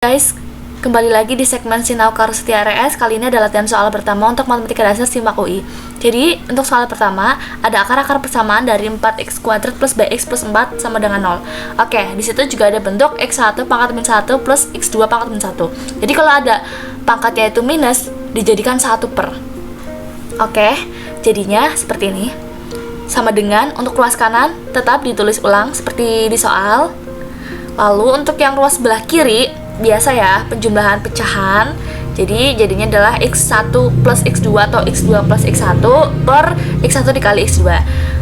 Guys, kembali lagi di segmen Sinau Setia RS. Kali ini adalah latihan soal pertama untuk matematika dasar SIMAK UI. Jadi, untuk soal pertama, ada akar-akar persamaan dari 4x kuadrat plus bx plus 4 sama dengan 0. Oke, di situ juga ada bentuk x1 pangkat min 1 plus x2 pangkat min 1. Jadi, kalau ada pangkatnya itu minus, dijadikan 1 per. Oke, jadinya seperti ini. Sama dengan untuk ruas kanan, tetap ditulis ulang seperti di soal. Lalu, untuk yang ruas sebelah kiri, biasa ya, penjumlahan pecahan. Jadi jadinya adalah x1 plus x2 atau x2 plus x1 per x1 dikali x2.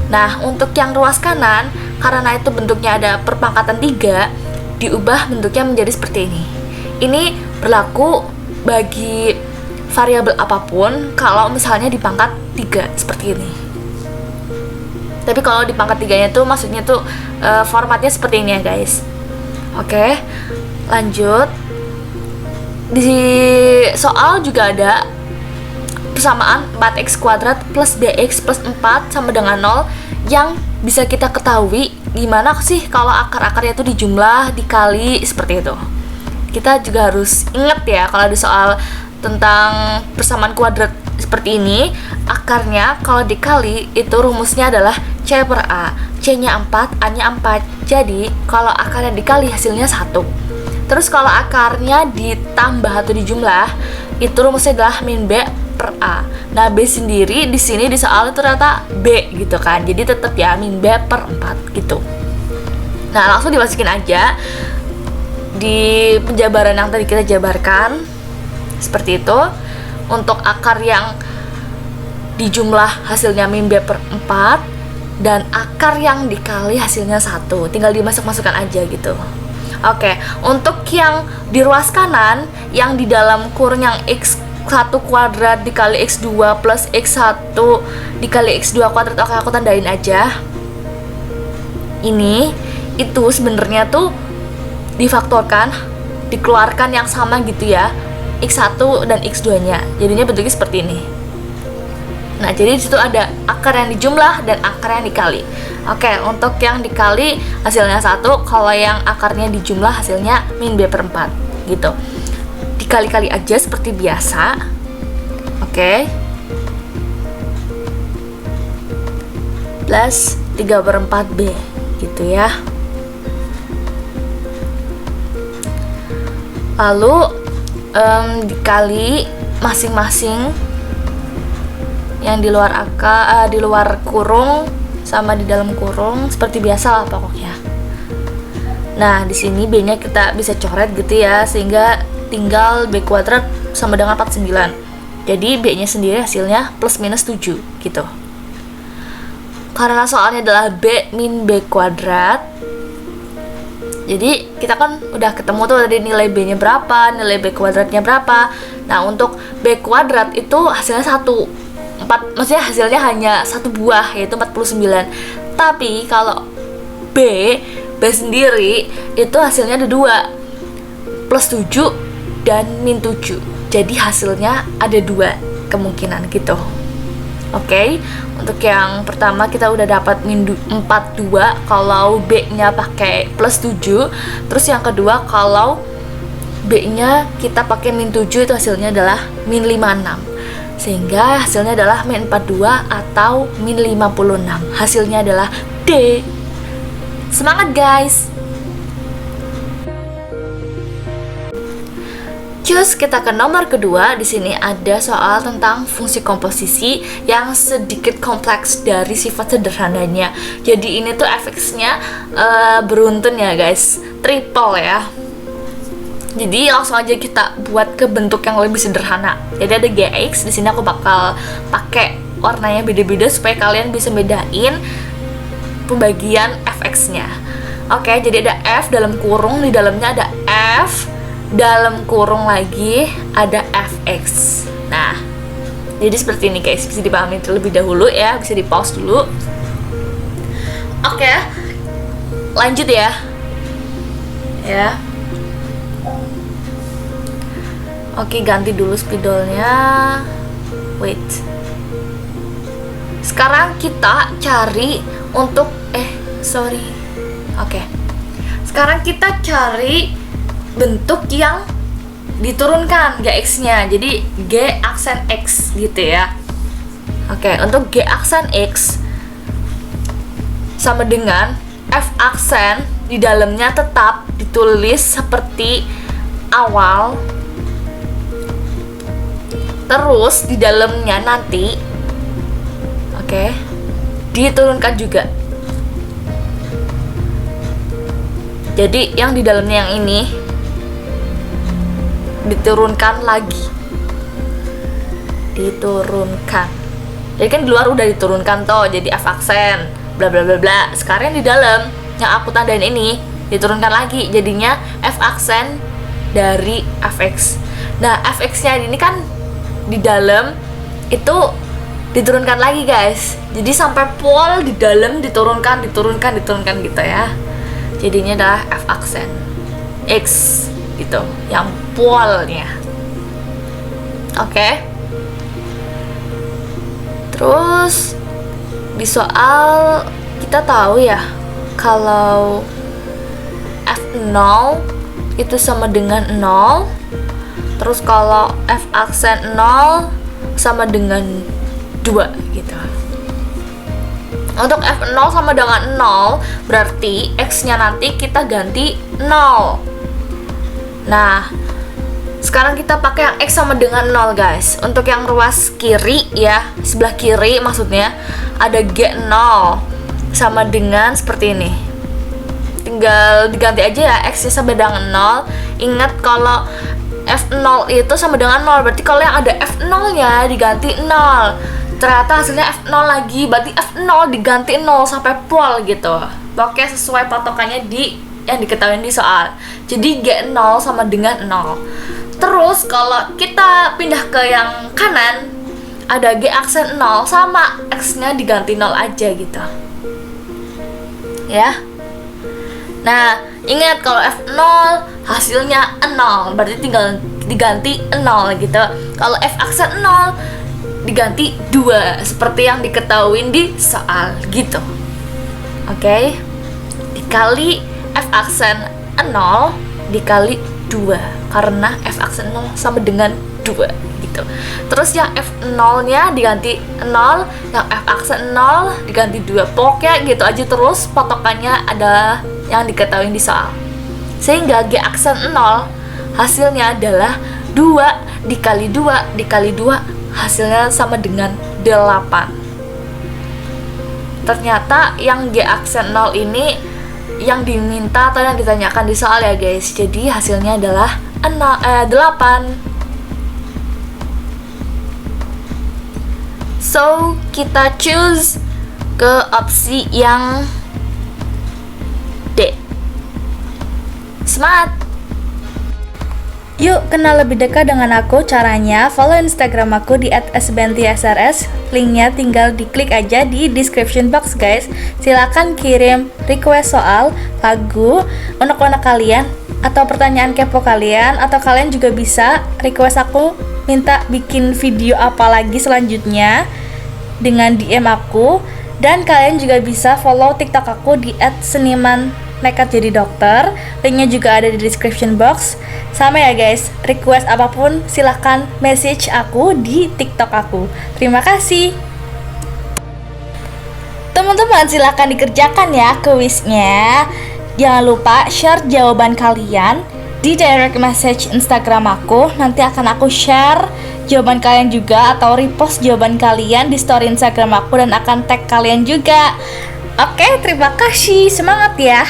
Nah, untuk yang ruas kanan, karena itu bentuknya ada perpangkatan 3, diubah bentuknya menjadi seperti ini. Ini berlaku bagi variabel apapun kalau misalnya di pangkat 3 seperti ini. Tapi kalau di pangkat 3-nya tuh maksudnya tuh formatnya seperti ini ya, guys. Oke. Lanjut, di soal juga ada persamaan 4x kuadrat plus bx plus 4 sama dengan 0 yang bisa kita ketahui gimana sih kalau akar-akarnya itu dijumlah, dikali, seperti itu. Kita juga harus ingat ya, kalau ada soal tentang persamaan kuadrat seperti ini, akarnya kalau dikali itu rumusnya adalah C per A. C-nya 4, A-nya 4. Jadi, kalau akarnya dikali hasilnya 1. Terus kalau akarnya ditambah atau dijumlah, itu rumusnya adalah min B per A. Nah, B sendiri di sini di soal itu ternyata B gitu kan. Jadi tetap ya min B per 4 gitu. Nah, langsung dimasukin aja di penjabaran yang tadi kita jabarkan. Seperti itu. Untuk akar yang dijumlah hasilnya min B per 4 dan akar yang dikali hasilnya 1. Tinggal dimasuk-masukkan aja gitu. Oke, untuk yang di ruas kanan, yang di dalam kurung yang x1 kuadrat dikali x2 plus x1 dikali x2 kuadrat, oke aku tandain aja. Ini, itu sebenarnya tuh difaktorkan, dikeluarkan yang sama gitu ya, x1 dan x2-nya. Jadinya bentuknya seperti ini. Nah, jadi di situ ada akar yang dijumlah dan akar yang dikali. Oke, untuk yang dikali hasilnya 1, kalau yang akarnya dijumlah hasilnya min B per 4 gitu. Dikali-kali aja seperti biasa. Oke. Plus 3 per 4B gitu ya. Lalu dikali masing-masing yang di luar di luar kurung sama di dalam kurung seperti biasa lah pokoknya. Nah, di sini B-nya kita bisa coret gitu ya, sehingga tinggal B kuadrat sama dengan 49. Jadi B-nya sendiri hasilnya plus minus 7 gitu. Karena soalnya adalah B min B kuadrat, jadi kita kan udah ketemu tuh tadi nilai B-nya berapa, nilai B kuadratnya berapa. Nah, untuk B kuadrat itu hasilnya 1. Maksudnya hasilnya hanya 1 buah, yaitu 49. Tapi kalau B sendiri itu hasilnya ada 2, plus 7 dan min 7. Jadi hasilnya ada 2 kemungkinan gitu. Oke, untuk yang pertama kita udah dapat min 42 kalau B-nya pakai plus 7. Terus yang kedua kalau B-nya kita pakai min 7 itu hasilnya adalah min 56. Sehingga hasilnya adalah min 42 atau min 56. Hasilnya adalah D. Semangat guys. Cus, kita ke nomor kedua. Di sini ada soal tentang fungsi komposisi yang sedikit kompleks dari sifat sederhananya. Jadi ini tuh fx-nya beruntun ya guys, triple ya. Jadi langsung aja kita buat ke bentuk yang lebih sederhana. Jadi ada gx, di sini aku bakal pakai warnanya beda-beda supaya kalian bisa bedain pembagian fx-nya. Oke, jadi ada f dalam kurung, di dalamnya ada f dalam kurung lagi ada fx. Nah, jadi seperti ini guys, bisa dipahami terlebih dahulu ya, bisa di pause dulu. Oke, lanjut ya. Ya. Oke, ganti dulu spidolnya. Wait. Sekarang kita cari untuk Oke. Sekarang kita cari bentuk yang diturunkan Gx-nya. Jadi G aksen X gitu ya. Oke, untuk G aksen X sama dengan F aksen di dalamnya tetap ditulis seperti awal. Terus di dalamnya nanti diturunkan juga. Jadi yang di dalamnya yang ini diturunkan lagi. Diturunkan. Jadi kan di luar udah diturunkan toh, jadi F aksen bla bla bla bla. Sekarang di dalam yang aku tandain ini diturunkan lagi, jadinya F aksen dari fx. Nah, fx-nya ini kan di dalam itu diturunkan lagi, guys. Jadi sampai pol di dalam diturunkan gitu ya. Jadinya adalah F aksen X gitu, yang polnya. Oke. Terus di soal kita tahu ya kalau F0 itu sama dengan 0. Terus kalau F aksen 0 sama dengan 2 gitu. Untuk F0 sama dengan 0 berarti X-nya nanti kita ganti 0. Nah, sekarang kita pakai yang X sama dengan 0, guys. Untuk yang ruas kiri ya, sebelah kiri maksudnya ada G0 sama dengan seperti ini. Tinggal diganti aja ya, X-nya sama dengan 0. Ingat kalau F0 itu sama dengan 0, berarti kalau yang ada F0-nya diganti 0. Ternyata hasilnya F0 lagi, berarti F0 diganti 0 sampai pol gitu. Pokoknya sesuai patokannya yang diketahui di soal. Jadi G0 sama dengan 0. Terus kalau kita pindah ke yang kanan, ada G aksen 0 sama X-nya diganti 0 aja gitu. Ya. Nah, ingat kalau F0 hasilnya 0, berarti tinggal diganti 0 gitu. Kalau F aksen 0 diganti 2 seperti yang diketahui di soal gitu. Oke. Dikali F aksen 0 dikali 2 karena F aksen 0 sama dengan 2 gitu. Terus yang F0-nya diganti 0, yang F aksen 0 diganti 2. Pokoknya gitu aja terus, patokannya adalah yang diketahui di soal. Sehingga G aksen 0 hasilnya adalah 2 dikali 2 dikali 2, hasilnya sama dengan 8. Ternyata yang G aksen 0 ini yang diminta atau yang ditanyakan di soal ya, guys. Jadi hasilnya adalah 8. So, kita choose ke opsi yang D. Semangat! Yuk kenal lebih dekat dengan aku. Caranya follow Instagram aku di @sbentiSRS. Linknya tinggal diklik aja di description box, guys. Silakan kirim request soal, lagu, unek-unek kalian, atau pertanyaan kepo kalian. Atau kalian juga bisa request aku minta bikin video apa lagi selanjutnya dengan DM aku. Dan kalian juga bisa follow TikTok aku di @seniman_nekat-jadi-dokter. Linknya juga ada di description box. Sama ya, guys, request apapun silahkan message aku di TikTok aku. Terima kasih. Teman-teman, silahkan dikerjakan ya kuisnya. Jangan lupa share jawaban kalian di direct message Instagram aku. Nanti akan aku share jawaban kalian juga, atau repost jawaban kalian di story Instagram aku dan akan tag kalian juga. Oke, terima kasih. Semangat ya.